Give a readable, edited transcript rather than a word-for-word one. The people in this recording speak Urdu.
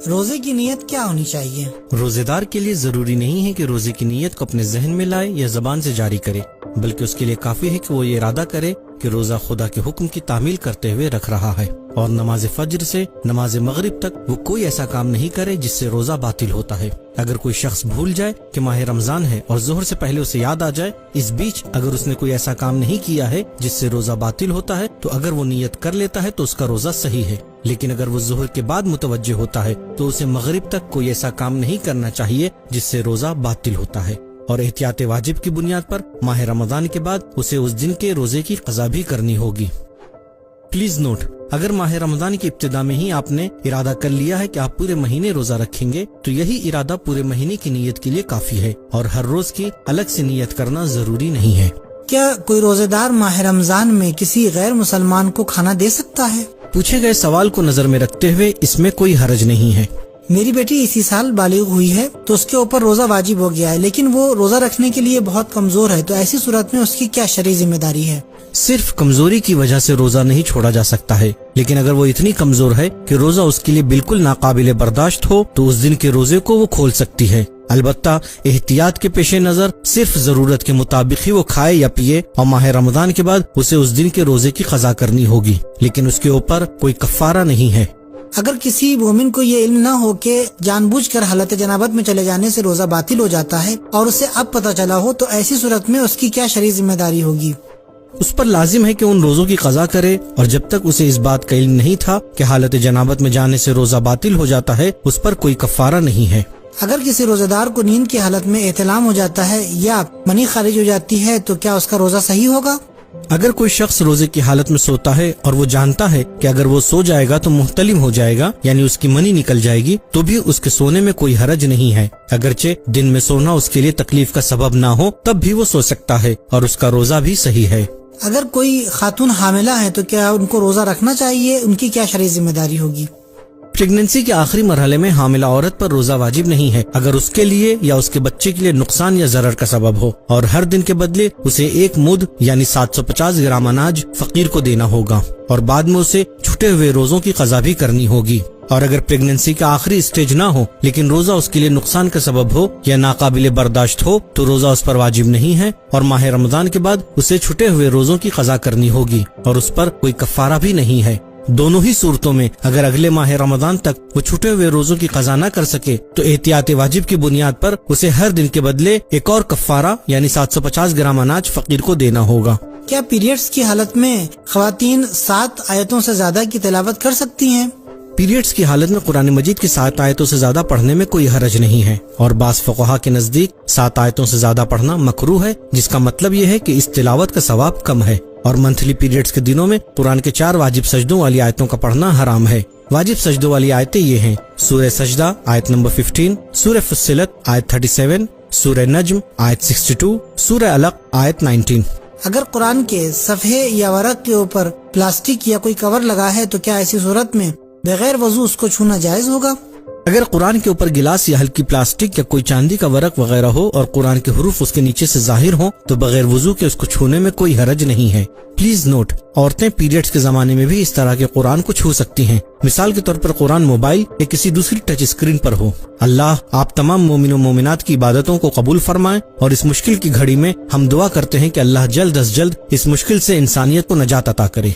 روزے کی نیت کیا ہونی چاہیے؟ روزے دار کے لیے ضروری نہیں ہے کہ روزے کی نیت کو اپنے ذہن میں لائے یا زبان سے جاری کرے، بلکہ اس کے لیے کافی ہے کہ وہ یہ ارادہ کرے کہ روزہ خدا کے حکم کی تعمیل کرتے ہوئے رکھ رہا ہے، اور نماز فجر سے نماز مغرب تک وہ کوئی ایسا کام نہیں کرے جس سے روزہ باطل ہوتا ہے۔ اگر کوئی شخص بھول جائے کہ ماہ رمضان ہے اور ظہر سے پہلے اسے یاد آ جائے، اس بیچ اگر اس نے کوئی ایسا کام نہیں کیا ہے جس سے روزہ باطل ہوتا ہے، تو اگر وہ نیت کر لیتا ہے تو اس کا روزہ صحیح ہے، لیکن اگر وہ ظہر کے بعد متوجہ ہوتا ہے تو اسے مغرب تک کوئی ایسا کام نہیں کرنا چاہیے جس سے روزہ باطل ہوتا ہے، اور احتیاط واجب کی بنیاد پر ماہ رمضان کے بعد اسے اس دن کے روزے کی قضا بھی کرنی ہوگی۔ پلیز نوٹ، اگر ماہ رمضان کی ابتدا میں ہی آپ نے ارادہ کر لیا ہے کہ آپ پورے مہینے روزہ رکھیں گے تو یہی ارادہ پورے مہینے کی نیت کے لیے کافی ہے، اور ہر روز کی الگ سے نیت کرنا ضروری نہیں ہے۔ کیا کوئی روزے دار ماہ رمضان میں کسی غیر مسلمان کو کھانا دے سکتا ہے؟ پوچھے گئے سوال کو نظر میں رکھتے ہوئے اس میں کوئی حرج نہیں ہے۔ میری بیٹی اسی سال بالغ ہوئی ہے تو اس کے اوپر روزہ واجب ہو گیا ہے، لیکن وہ روزہ رکھنے کے لیے بہت کمزور ہے، تو ایسی صورت میں اس کی کیا شرعی ذمہ داری ہے؟ صرف کمزوری کی وجہ سے روزہ نہیں چھوڑا جا سکتا ہے، لیکن اگر وہ اتنی کمزور ہے کہ روزہ اس کے لیے بالکل ناقابل برداشت ہو تو اس دن کے روزے کو وہ کھول سکتی ہے، البتہ احتیاط کے پیش نظر صرف ضرورت کے مطابق ہی وہ کھائے یا پیے، اور ماہ رمضان کے بعد اسے اس دن کے روزے کی قضا کرنی ہوگی، لیکن اس کے اوپر کوئی کفارہ نہیں ہے۔ اگر کسی مومن کو یہ علم نہ ہو کہ جان بوجھ کر حالت جنابت میں چلے جانے سے روزہ باطل ہو جاتا ہے اور اسے اب پتہ چلا ہو، تو ایسی صورت میں اس کی کیا شرعی ذمہ داری ہوگی؟ اس پر لازم ہے کہ ان روزوں کی قضا کرے، اور جب تک اسے اس بات کا علم نہیں تھا کہ حالت جنابت میں جانے سے روزہ باطل ہو جاتا ہے، اس پر کوئی کفارہ نہیں ہے۔ اگر کسی روزہ دار کو نیند کی حالت میں احتلام ہو جاتا ہے یا منی خارج ہو جاتی ہے تو کیا اس کا روزہ صحیح ہوگا؟ اگر کوئی شخص روزے کی حالت میں سوتا ہے اور وہ جانتا ہے کہ اگر وہ سو جائے گا تو محتلم ہو جائے گا، یعنی اس کی منی نکل جائے گی، تو بھی اس کے سونے میں کوئی حرج نہیں ہے، اگرچہ دن میں سونا اس کے لیے تکلیف کا سبب نہ ہو تب بھی وہ سو سکتا ہے اور اس کا روزہ بھی صحیح ہے۔ اگر کوئی خاتون حاملہ ہے تو کیا ان کو روزہ رکھنا چاہیے؟ ان کی کیا شرعی ذمہ داری ہوگی؟ پریگننسی کے آخری مرحلے میں حاملہ عورت پر روزہ واجب نہیں ہے اگر اس کے لیے یا اس کے بچے کے لیے نقصان یا ضرر کا سبب ہو، اور ہر دن کے بدلے اسے 1 مد یعنی 750 گرام اناج فقیر کو دینا ہوگا، اور بعد میں اسے چھٹے ہوئے روزوں کی قضا بھی کرنی ہوگی۔ اور اگر پریگننسی کا آخری اسٹیج نہ ہو لیکن روزہ اس کے لیے نقصان کا سبب ہو یا ناقابل برداشت ہو تو روزہ اس پر واجب نہیں ہے، اور ماہ رمضان کے بعد اسے چھٹے ہوئے روزوں کی قضا کرنی ہوگی، اور اس پر کوئی کفارہ بھی نہیں ہے۔ دونوں ہی صورتوں میں اگر اگلے ماہ رمضان تک وہ چھٹے ہوئے روزوں کی قضا نہ کر سکے تو احتیاط واجب کی بنیاد پر اسے ہر دن کے بدلے ایک اور کفارہ یعنی 750 گرام اناج فقیر کو دینا ہوگا۔ کیا پیریڈز کی حالت میں خواتین 7 آیتوں سے زیادہ کی تلاوت کر سکتی ہیں؟ پیریڈز کی حالت میں قرآن مجید کی 7 آیتوں سے زیادہ پڑھنے میں کوئی حرج نہیں ہے، اور بعض فقہا کے نزدیک 7 آیتوں سے زیادہ پڑھنا مکروہ ہے، جس کا مطلب یہ ہے کہ اس تلاوت کا ثواب کم ہے، اور منتھلی پیریڈز کے دنوں میں قرآن کے 4 واجب سجدوں والی آیتوں کا پڑھنا حرام ہے۔ واجب سجدوں والی آیتیں یہ ہیں: سورہ سجدہ آیت نمبر 15، سورہ فصلت آیت 37، سورہ نجم آیت 62، سورہ علق آیت 19۔ اگر قرآن کے صفحے یا ورق کے اوپر پلاسٹک یا کوئی کور لگا ہے تو کیا ایسی صورت میں بغیر وضو اس کو چھونا جائز ہوگا؟ اگر قرآن کے اوپر گلاس یا ہلکی پلاسٹک یا کوئی چاندی کا ورق وغیرہ ہو اور قرآن کے حروف اس کے نیچے سے ظاہر ہوں تو بغیر وضو کے اس کو چھونے میں کوئی حرج نہیں ہے۔ پلیز نوٹ، عورتیں پیریڈز کے زمانے میں بھی اس طرح کے قرآن کو چھو سکتی ہیں، مثال کے طور پر قرآن موبائل یا کسی دوسری ٹچ اسکرین پر ہو۔ اللہ آپ تمام مومن و مومنات کی عبادتوں کو قبول فرمائے، اور اس مشکل کی گھڑی میں ہم دعا کرتے ہیں کہ اللہ جلد از جلد اس مشکل سے انسانیت کو نجات عطا کرے۔